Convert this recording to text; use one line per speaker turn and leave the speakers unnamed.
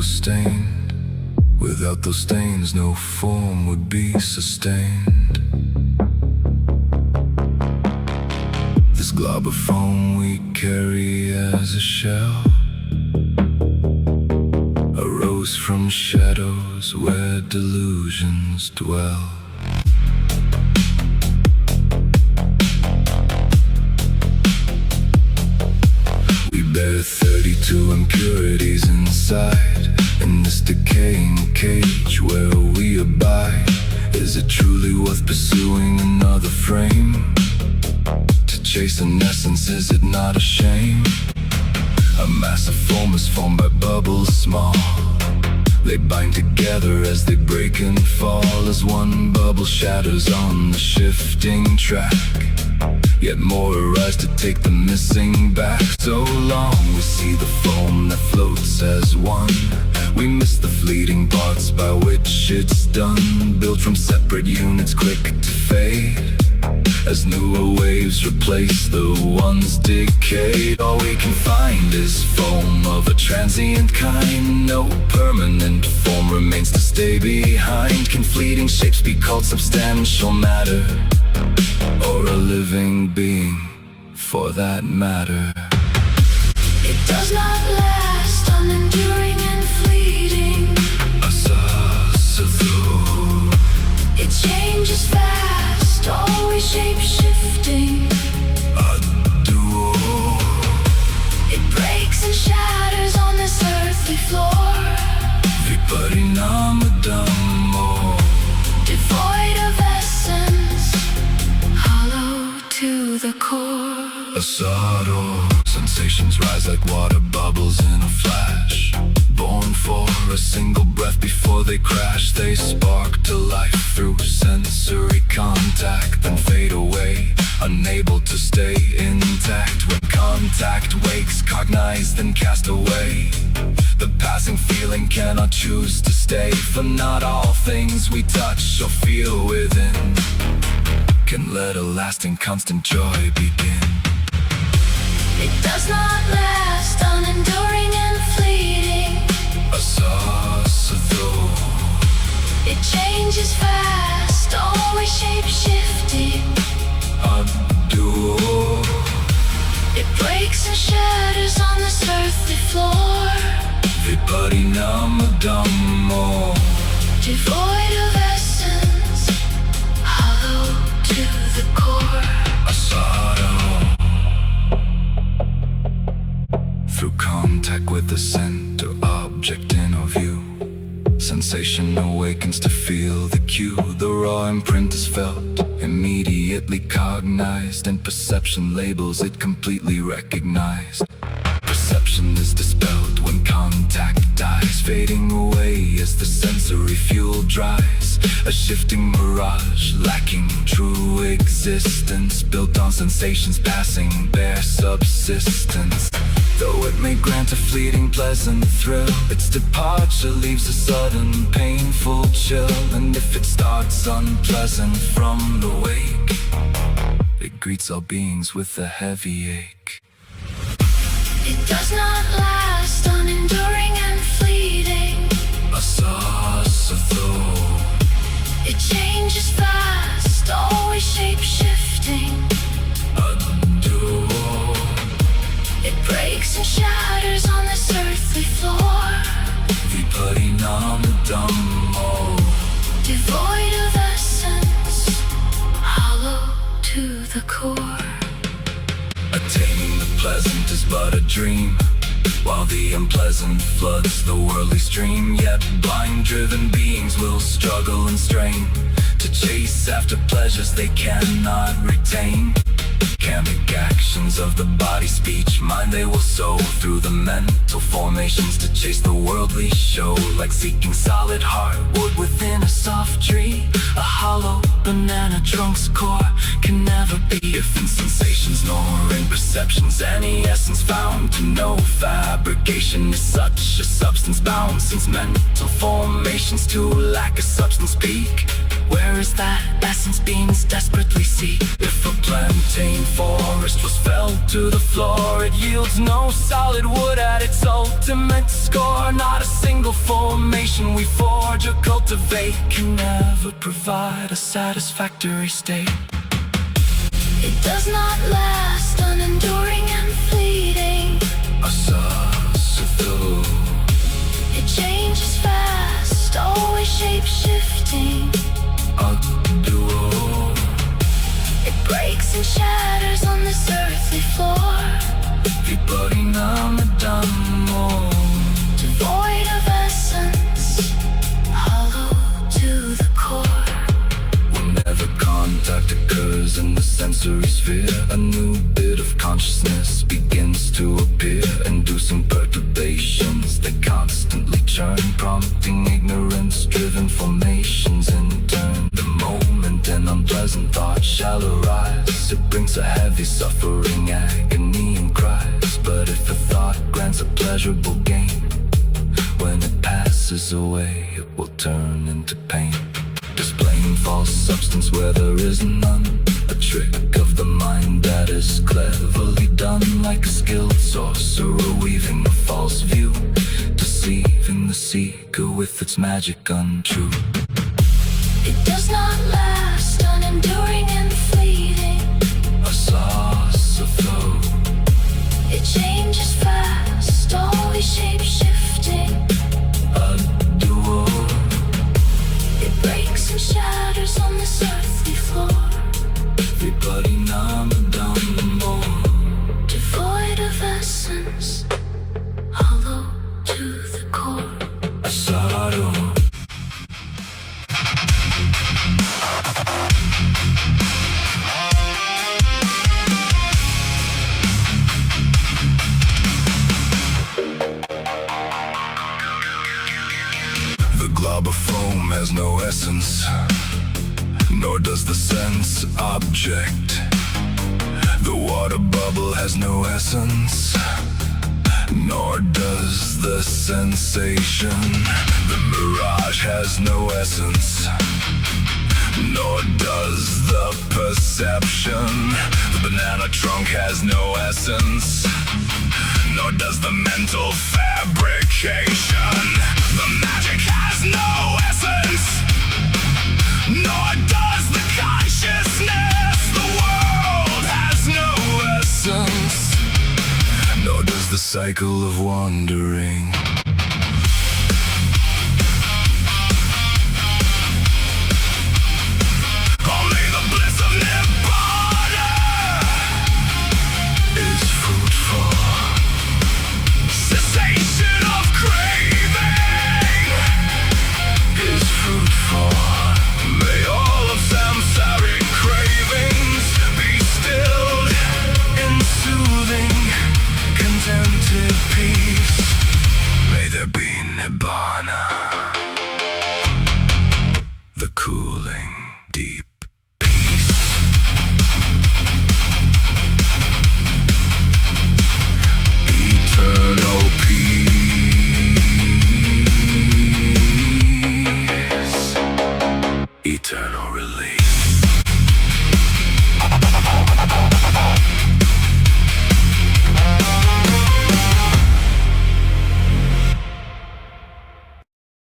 was stained. Without those stains, no form would be sustained. This glob of foam we carry as a shell arose from shadows where delusions dwell. We bear 32 impurities inside, in this decaying cage where we abide. Is it truly worth pursuing another frame? To chase an essence, is it not a shame? A massive foam is formed by bubbles small. They bind together as they break and fall, as one bubble shatters on the shifting track. Yet more arise to take the missing back. So long we see the foam that floats as one. We miss the fleeting parts by which it's done, built from separate units quick to fade, as newer waves replace the ones decayed. All we can find is foam of a transient kind. No permanent form remains to stay behind. Can fleeting shapes be called substantial matter, or a living being for that matter?
It does not last, unenduring and fleeting.
Assasatō.
It changes fast, always shape-shifting.
Addhuvō.
It breaks and shatters on this earthly floor.
Vipariṇāma Dhammō.
Devoid of essence, hollow to the core.
Asārō. Sensations rise like water bubbles in a flash, born for a single breath before they crash. They spark to life through sensory contact, then fade away, unable to stay intact. When contact wakes, cognized then cast away. The passing feeling cannot choose to stay, for not all things we touch or feel within can let a lasting constant joy begin.
It does not last, unenduring and fleeting.
Assasatō.
It changes fast, always shape-shifting.
Addhuvō.
It breaks and shatters on this earthly floor.
Vipariṇāma Dhammō.
Devoid of essence, hollow to the core.
Asārō. Through contact with the scent or object in our view, sensation awakens to feel the cue. The raw imprint is felt, immediately cognized, and perception labels it completely recognized. Perception is dispelled when contact dies, fading away as the sensory fuel dries. A shifting mirage, lacking true existence, built on sensations passing bare subsistence. Though it may grant a fleeting pleasant thrill, its departure leaves a sudden painful chill. And if it starts unpleasant from the wake, it greets all beings with a heavy ache.
It does not last, unenduring and fleeting.
Assasatō.
It changes fast, always shape-shifting.
Addhuvō.
It breaks and shatters on this earthly floor.
Vipariṇāma Dhammō.
Devoid of essence, hollow to the core.
Attaining the pleasant is but a dream, while the unpleasant floods the worldly stream. Yet blind-driven beings will struggle and strain to chase after pleasures they cannot retain. Karmic actions of the body, speech, mind, they will sow through the mental formations to chase the worldly show. Like seeking solid hardwood within a soft tree, a hollow banana trunk's core can never be. If in sensations nor in perceptions any essence found, to no fabrication is such a substance bound, since mental formations to lack a substance peak. Where is that essence beings desperately seek? If a plantain forest was felled to the floor, it yields no solid wood at its ultimate score. Not a single formation we forge or cultivate can never provide a satisfactory state.
It does not last, unenduring and fleeting.
Assasatō.
It changes fast, always shape-shifting.
Addhuvō.
It breaks and shatters on this earthly floor.
Vipariṇāma Dhammō.
Devoid of essence, hollow to the core.
Whenever contact occurs in the sensory sphere, a new bit of consciousness begins to appear, inducing perturbations that constantly churn, prompting ignorance-driven formations in turn. The moment an unpleasant thought shall arise, it brings a heavy suffering, agony and cries. But if a thought grants a pleasurable gain, when it passes away, it will turn into pain, displaying false substance where there is none. A trick of the mind that is cleverly done, like a skilled sorcerer weaving a false view, deceiving the seeker with its magic untrue.
It does not last, unenduring and fleeting.
Assasatō.
It changes fast, always shape-shifting.
Addhuvō.
It breaks and shatters on this earthly floor.
Vipariṇāma Dhammō.
Devoid of essence, hollow to the core.
Asārō. The glob of foam has no essence, nor does the sense object. The water bubble has no essence, nor does the sensation. The mirage has no essence, nor does the perception. The banana trunk has no essence, nor does the mental fabrication. The magic has no essence, nor does the consciousness. The world has no essence, nor does the cycle of wandering.